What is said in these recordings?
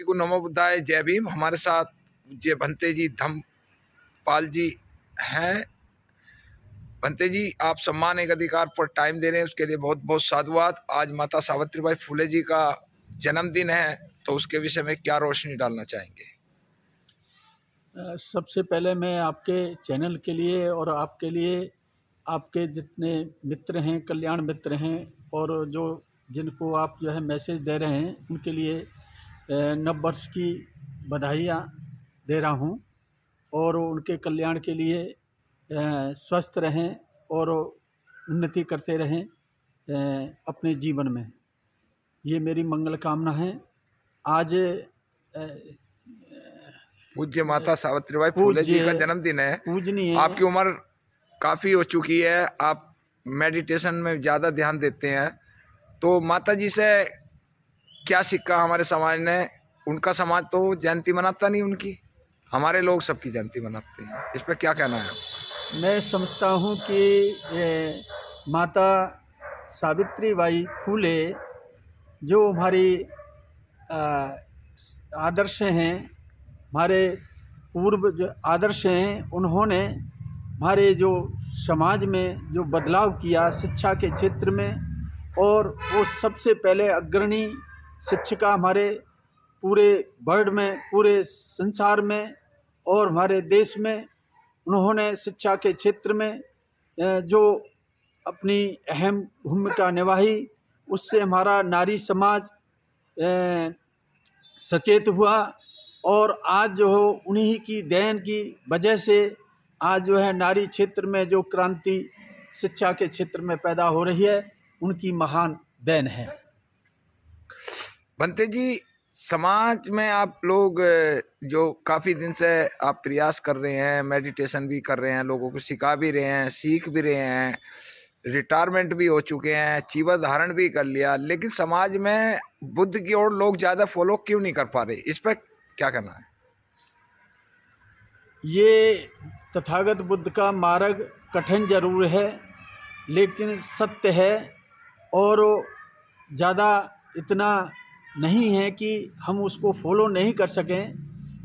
को नमो बुद्धाय, जय भीम। हमारे साथ पूज्य भंते जी धम्मपाल जी हैं। भंते जी, आप सम्मान एक अधिकार पर टाइम दे रहे हैं, उसके लिए बहुत बहुत साधुवाद। आज माता सावित्रीबाई फुले जी का जन्मदिन है, तो उसके विषय में क्या रोशनी डालना चाहेंगे? सबसे पहले मैं आपके चैनल के लिए और आपके लिए, आपके जितने मित्र हैं, कल्याण मित्र हैं, और जिनको आप मैसेज दे रहे हैं, उनके लिए नव वर्ष की बधाइयाँ दे रहा हूँ। और उनके कल्याण के लिए स्वस्थ रहें और उन्नति करते रहें अपने जीवन में, ये मेरी मंगल कामना है। आज पूज्य माता सावित्रीबाई फुले जी पूज्य का जन्मदिन है। पूजनीय आपकी उम्र काफ़ी हो चुकी है, आप मेडिटेशन में ज़्यादा ध्यान देते हैं, तो माता जी से क्या सीखा हमारे समाज ने? उनका समाज तो जयंती मनाता नहीं उनकी, हमारे लोग सबकी जयंती मनाते हैं। इस पर क्या कहना है? मैं समझता हूँ कि माता सावित्रीबाई फुले जो हमारी आदर्श हैं, हमारे पूर्व जो आदर्श हैं, उन्होंने हमारे जो समाज में जो बदलाव किया शिक्षा के क्षेत्र में, और वो सबसे पहले अग्रणी शिक्षिका हमारे पूरे वर्ल्ड में, पूरे संसार में और हमारे देश में उन्होंने शिक्षा के क्षेत्र में जो अपनी अहम भूमिका निभाई, उससे हमारा नारी समाज सचेत हुआ। और आज जो हो उन्हीं की देन की वजह से आज जो है नारी क्षेत्र में जो क्रांति शिक्षा के क्षेत्र में पैदा हो रही है, उनकी महान देन है। बनते जी, समाज में आप लोग जो काफ़ी दिन से आप प्रयास कर रहे हैं, मेडिटेशन भी कर रहे हैं, लोगों को सिखा भी रहे हैं, सीख भी रहे हैं, रिटायरमेंट भी हो चुके हैं, जीवन धारण भी कर लिया, लेकिन समाज में बुद्ध की ओर लोग ज़्यादा फॉलो क्यों नहीं कर पा रहे? इस पर क्या करना है? ये तथागत बुद्ध का मार्ग कठिन जरूर है, लेकिन सत्य है, और ज़्यादा इतना नहीं है कि हम उसको फॉलो नहीं कर सकें,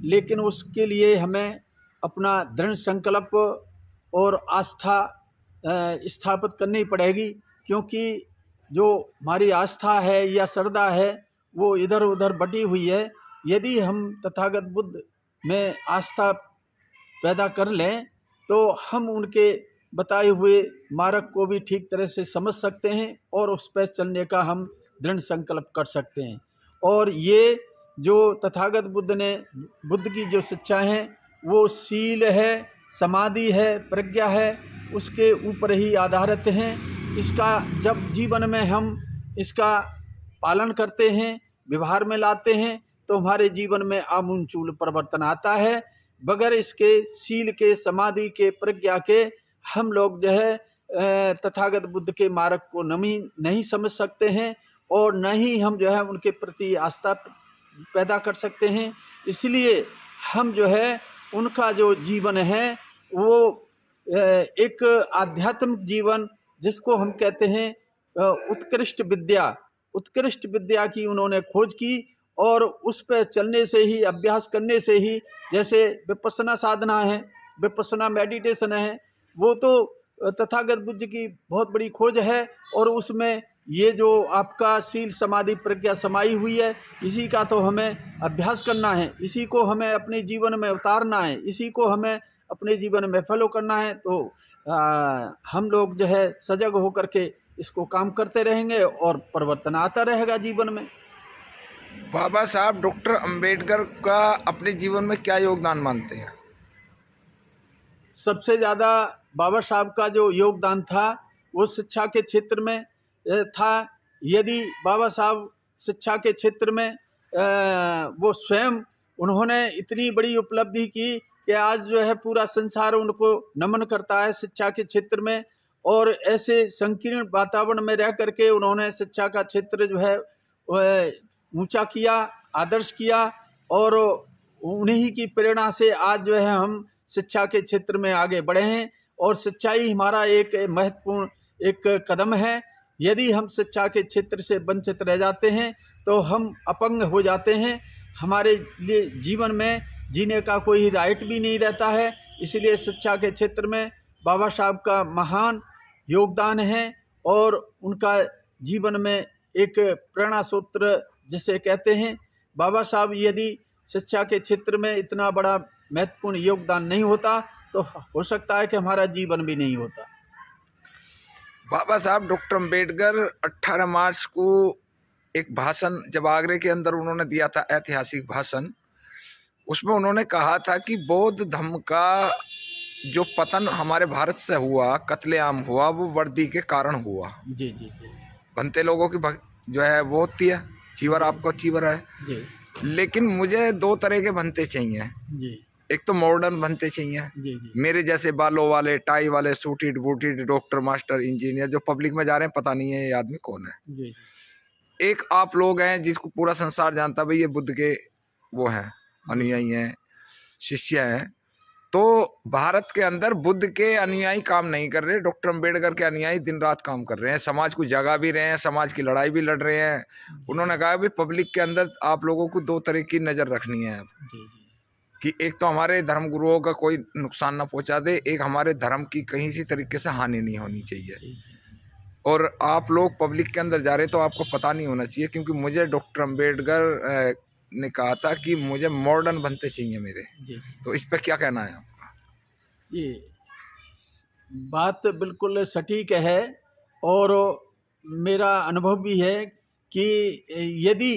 लेकिन उसके लिए हमें अपना दृढ़ संकल्प और आस्था स्थापित करनी पड़ेगी। क्योंकि जो हमारी आस्था है या श्रद्धा है, वो इधर उधर बटी हुई है। यदि हम तथागत बुद्ध में आस्था पैदा कर लें, तो हम उनके बताए हुए मार्ग को भी ठीक तरह से समझ सकते हैं और उस पर चलने का हम दृढ़ संकल्प कर सकते हैं। और ये जो तथागत बुद्ध की जो शिक्षा है, वो शील है, समाधि है, प्रज्ञा है, उसके ऊपर ही आधारित हैं। इसका जब जीवन में हम इसका पालन करते हैं, व्यवहार में लाते हैं, तो हमारे जीवन में आमूलचूल परिवर्तन आता है। बगैर इसके शील के, समाधि के, प्रज्ञा के हम लोग जो है तथागत बुद्ध के मार्ग को नहीं समझ सकते हैं, और न ही हम जो है उनके प्रति आस्था पैदा कर सकते हैं। इसलिए हम जो है उनका जो जीवन है वो एक आध्यात्मिक जीवन, जिसको हम कहते हैं उत्कृष्ट विद्या की उन्होंने खोज की, और उस पर चलने से ही, अभ्यास करने से ही, जैसे विपश्यना साधना है, विपश्यना मेडिटेशन है, वो तो तथागत बुद्ध की बहुत बड़ी खोज है। और उसमें ये जो आपका शील, समाधि, प्रज्ञा समाई हुई है, इसी का तो हमें अभ्यास करना है, इसी को हमें अपने जीवन में उतारना है, इसी को हमें अपने जीवन में फॉलो करना है। तो हम लोग जो है सजग होकर के इसको काम करते रहेंगे और परिवर्तन आता रहेगा जीवन में। बाबा साहब डॉक्टर अंबेडकर का अपने जीवन में क्या योगदान मानते हैं? सबसे ज़्यादा बाबा साहब का जो योगदान था वो शिक्षा के क्षेत्र में था। यदि बाबा साहब शिक्षा के क्षेत्र में वो स्वयं उन्होंने इतनी बड़ी उपलब्धि की कि आज जो है पूरा संसार उनको नमन करता है शिक्षा के क्षेत्र में। और ऐसे संकीर्ण वातावरण में रह करके उन्होंने शिक्षा का क्षेत्र जो है ऊंचा किया, आदर्श किया, और उन्हीं की प्रेरणा से आज जो है हम शिक्षा के क्षेत्र में आगे बढ़े हैं। और शिक्षा ही हमारा एक महत्वपूर्ण एक कदम है। यदि हम शिक्षा के क्षेत्र से वंचित रह जाते हैं तो हम अपंग हो जाते हैं। हमारे लिए जीवन में जीने का कोई राइट भी नहीं रहता है। इसलिए शिक्षा के क्षेत्र में बाबा साहब का महान योगदान है और उनका जीवन में एक प्रेरणा सूत्र जिसे कहते हैं। बाबा साहब यदि शिक्षा के क्षेत्र में इतना बड़ा महत्वपूर्ण योगदान नहीं होता तो हो सकता है कि हमारा जीवन भी नहीं होता। बाबा साहब डॉक्टर अम्बेडकर 18 मार्च को एक भाषण जब आगरे के अंदर उन्होंने दिया था, ऐतिहासिक भाषण, उसमें उन्होंने कहा था कि बौद्ध धर्म का जो पतन हमारे भारत से हुआ, कत्लेआम हुआ, वो वर्दी के कारण हुआ। जी जी जी। बनते लोगों की जो है वो होती है, चीवर आपको चीवर है जी लेकिन मुझे दो तरह के बनते चाहिए। जी। एक तो मॉडर्न बनते चाहिए, जी जी। मेरे जैसे बालों वाले, टाई वाले, suited booted, doctor, master, engineer, जो पब्लिक में जा रहे हैं, पता नहीं है ये आदमी कौन है। जी जी। एक आप लोग हैं जिसको पूरा संसार जानता है, भाई ये बुद्ध के वो हैं, अनुयायी हैं, शिष्य हैं। तो भारत के अंदर बुद्ध के अनुयायी काम नहीं कर रहे, डॉक्टर अम्बेडकर के अनुयायी दिन रात काम कर रहे हैं, समाज को जगा भी रहे हैं, समाज की लड़ाई भी लड़ रहे हैं। उन्होंने कहा भी पब्लिक के अंदर आप लोगों को दो तरह की नज़र रखनी है जी जी। कि एक तो हमारे धर्म गुरुओं का कोई नुकसान ना पहुंचा दे, एक हमारे धर्म की कहीं सी तरीके से हानि नहीं होनी चाहिए। जी जी। और आप लोग पब्लिक के अंदर जा रहे तो आपको पता नहीं होना चाहिए, क्योंकि मुझे डॉक्टर अम्बेडकर ने कहा था कि मुझे मॉडर्न बनते चाहिए मेरे। जी। तो इस पर क्या कहना है आपका? ये बात बिल्कुल सटीक है और मेरा अनुभव भी है कि यदि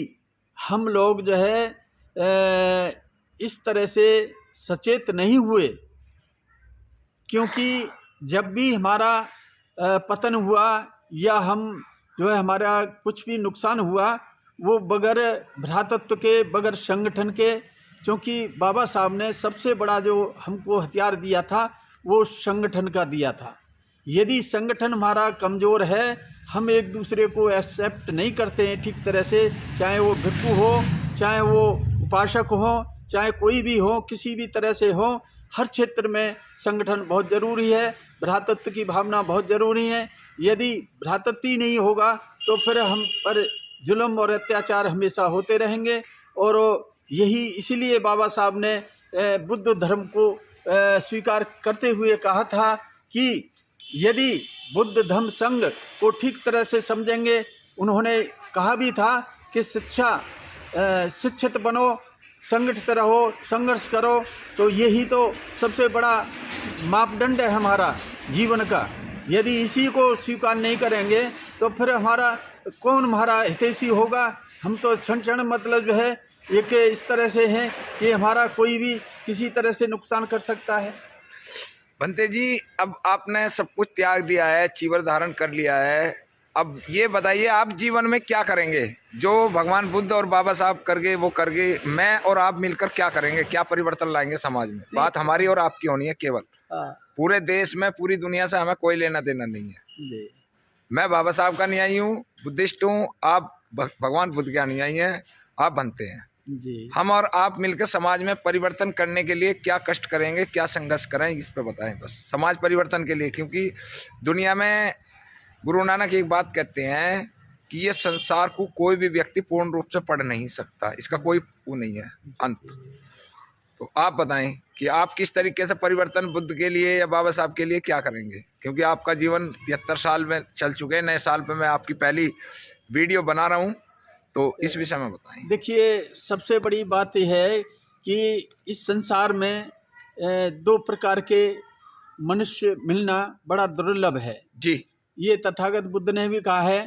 हम लोग जो है इस तरह से सचेत नहीं हुए, क्योंकि जब भी हमारा पतन हुआ या हम जो है हमारा कुछ भी नुकसान हुआ, वो बगैर भ्रातृत्व के, बगैर संगठन के, क्योंकि बाबा साहब ने सबसे बड़ा जो हमको हथियार दिया था वो संगठन का दिया था। यदि संगठन हमारा कमज़ोर है, हम एक दूसरे को एक्सेप्ट नहीं करते हैं ठीक तरह से, चाहे वो भिक्षु हो, चाहे वो उपासक हो, चाहे कोई भी हो, किसी भी तरह से हो, हर क्षेत्र में संगठन बहुत ज़रूरी है, भ्रातृत्व की भावना बहुत ज़रूरी है। यदि भ्रातृत्व ही नहीं होगा तो फिर हम पर जुल्म और अत्याचार हमेशा होते रहेंगे। और यही इसीलिए बाबा साहब ने बुद्ध धर्म को स्वीकार करते हुए कहा था कि यदि बुद्ध धम्म संघ को ठीक तरह से समझेंगे, उन्होंने कहा भी था कि शिक्षित बनो, संगठित रहो, संघर्ष करो, तो यही तो सबसे बड़ा मापदंड है हमारा जीवन का। यदि इसी को स्वीकार नहीं करेंगे तो फिर हमारा कौन हमारा हितैषी होगा? हम तो क्षण क्षण मतलब जो है एक इस तरह से हैं कि हमारा कोई भी किसी तरह से नुकसान कर सकता है। बनते जी, अब आपने सब कुछ त्याग दिया है, चीवर धारण कर लिया है, अब ये बताइए आप जीवन में क्या करेंगे? जो भगवान बुद्ध और बाबा साहब करके वो करके, मैं और आप मिलकर क्या करेंगे? क्या परिवर्तन लाएंगे समाज में? बात हमारी और आपकी होनी है केवल। पूरे देश में, पूरी दुनिया से हमें कोई लेना देना नहीं है। मैं बाबा साहब का अनुयायी हूँ, बुद्धिस्ट हूँ, आप भगवान बुद्ध के अनुयायी हैं, आप बनते हैं जी। हम और आप मिलकर समाज में परिवर्तन करने के लिए क्या कष्ट करेंगे, क्या संघर्ष करें, इस पे बताएं बस, समाज परिवर्तन के लिए। क्योंकि दुनिया में गुरु नानक एक बात कहते हैं कि ये संसार को कोई भी व्यक्ति पूर्ण रूप से पढ़ नहीं सकता, इसका कोई वो नहीं है अंत। तो आप बताएं कि आप किस तरीके से परिवर्तन बुद्ध के लिए या बाबा साहब के लिए क्या करेंगे? क्योंकि आपका जीवन 73 साल में चल चुके हैं, नए साल पे मैं आपकी पहली वीडियो बना रहा हूँ, तो इस विषय में बताएं। देखिए, सबसे बड़ी बात यह है कि इस संसार में दो प्रकार के मनुष्य मिलना बड़ा दुर्लभ है जी। ये तथागत बुद्ध ने भी कहा है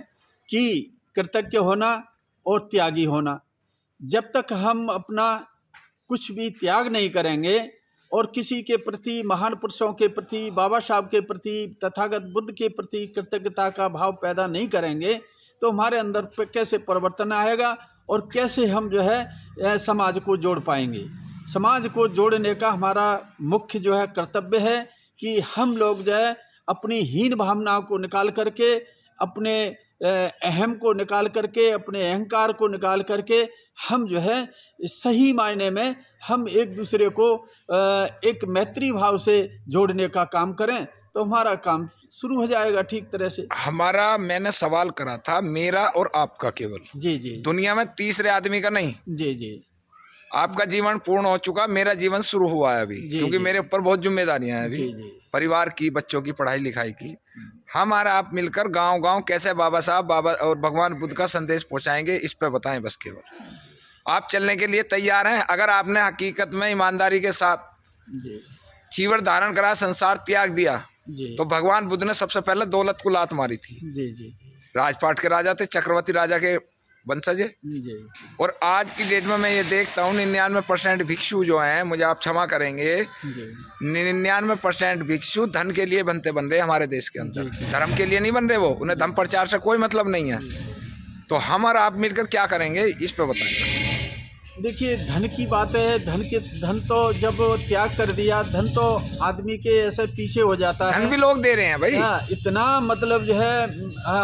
कि कृतज्ञ होना और त्यागी होना। जब तक हम अपना कुछ भी त्याग नहीं करेंगे और किसी के प्रति, महान पुरुषों के प्रति, बाबा साहब के प्रति, तथागत बुद्ध के प्रति कृतज्ञता का भाव पैदा नहीं करेंगे, तो हमारे अंदर कैसे परिवर्तन आएगा और कैसे हम जो है समाज को जोड़ पाएंगे? समाज को जोड़ने का हमारा मुख्य जो है कर्तव्य है कि हम लोग जो है अपनी हीन भावनाओं को निकाल करके, अपने अहम को निकाल करके, अपने अहंकार को निकाल करके हम जो है सही मायने में हम एक दूसरे को एक मैत्री भाव से जोड़ने का काम करें, तो हमारा काम शुरू हो जाएगा ठीक तरह से। हमारा, मैंने सवाल करा था मेरा और आपका केवल, जी जी, दुनिया में तीसरे आदमी का नहीं। जी जी, आपका जीवन पूर्ण हो चुका, मेरा जीवन शुरू हुआ है अभी, जी, क्योंकि जी। मेरे ऊपर बहुत जिम्मेदारियां हैं अभी, जी जी परिवार की, बच्चों की पढ़ाई लिखाई की। हम और आप मिलकर गांव गांव कैसे बाबा साहब बाबा और भगवान बुद्ध का संदेश पहुंचाएंगे, इस पे बताएं बस केवल। आप चलने के लिए तैयार हैं? अगर आपने हकीकत में ईमानदारी के साथ जी चीवर धारण करा, संसार त्याग दिया, जी तो भगवान बुद्ध ने सबसे पहले दौलत को लात मारी थी। जी जी राजपाट के राजा थे, चक्रवर्ती राजा के वंशज है। जी और आज की डेट में मैं ये देखता हूँ 99% भिक्षु जो हैं, मुझे आप क्षमा करेंगे, जी 99% भिक्षु धन के लिए बन रहे हैं हमारे देश के अंदर, धर्म के लिए नहीं बन रहे। वो उन्हें धर्म प्रचार से कोई मतलब नहीं है। तो हम और आप मिलकर क्या करेंगे, इस पे बताएं। देखिए, धन की बात है। धन तो जब त्याग कर दिया, धन तो आदमी के ऐसे पीछे हो जाता है। धन भी लोग दे रहे हैं भाई। इतना मतलब जो है,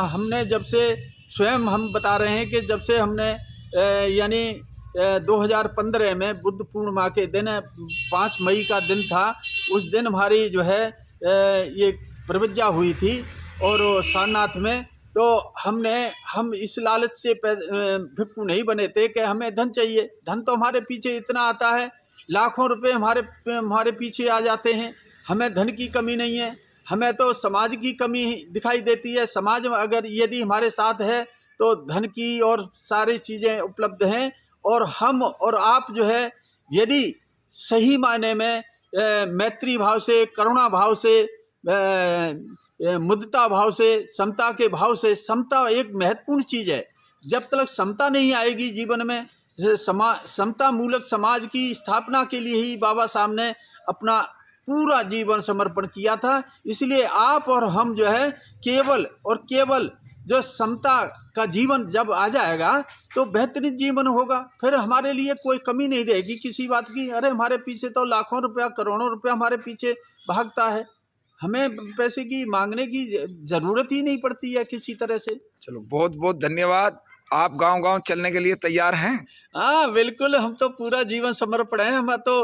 हमने जब से स्वयं हम बता रहे हैं कि जब से हमने यानी 2015 में बुद्ध पूर्णिमा के दिन 5 मई का दिन था, उस दिन हमारी जो है ये प्रतिज्ञा हुई थी और सारनाथ में। तो हम इस लालच से भिक्षु नहीं बने थे कि हमें धन चाहिए। धन तो हमारे पीछे इतना आता है, लाखों रुपए हमारे पीछे आ जाते हैं। हमें धन की कमी नहीं है, हमें तो समाज की कमी दिखाई देती है। समाज में अगर यदि हमारे साथ है तो धन की और सारी चीज़ें उपलब्ध हैं। और हम और आप जो है, यदि सही मायने में मैत्री भाव से, करुणा भाव से, मुद्दता भाव से, समता के भाव से, समता एक महत्वपूर्ण चीज़ है। जब तक समता नहीं आएगी जीवन में, समता मूलक समाज की स्थापना के लिए ही बाबा साहब ने अपना पूरा जीवन समर्पण किया था। इसलिए आप और हम जो है केवल और केवल जो समता का जीवन जब आ जाएगा तो बेहतरीन जीवन होगा। फिर हमारे लिए कोई कमी नहीं रहेगी किसी बात की। अरे हमारे पीछे तो लाखों रुपया, करोड़ों रुपया हमारे पीछे भागता है, हमें पैसे की मांगने की ज़रूरत ही नहीं पड़ती है किसी तरह से। चलो, बहुत बहुत धन्यवाद। आप गांव गांव चलने के लिए तैयार हैं? हाँ बिल्कुल, हम तो पूरा जीवन समर्पण है। हम तो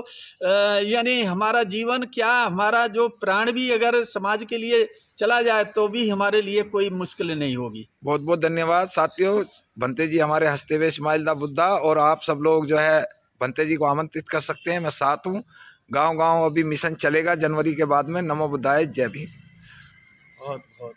यानी हमारा जीवन क्या, हमारा जो प्राण भी अगर समाज के लिए चला जाए तो भी हमारे लिए कोई मुश्किल नहीं होगी। बहुत बहुत धन्यवाद साथियों। भंते जी हमारे हंसते हुए स्माइल दा बुद्धा, और आप सब लोग जो है भंते जी को आमंत्रित कर सकते हैं, मैं साथ हूँ। गांव गांव अभी मिशन चलेगा जनवरी के बाद में। नमो बुद्धाय, जय भीम। बहुत बहुत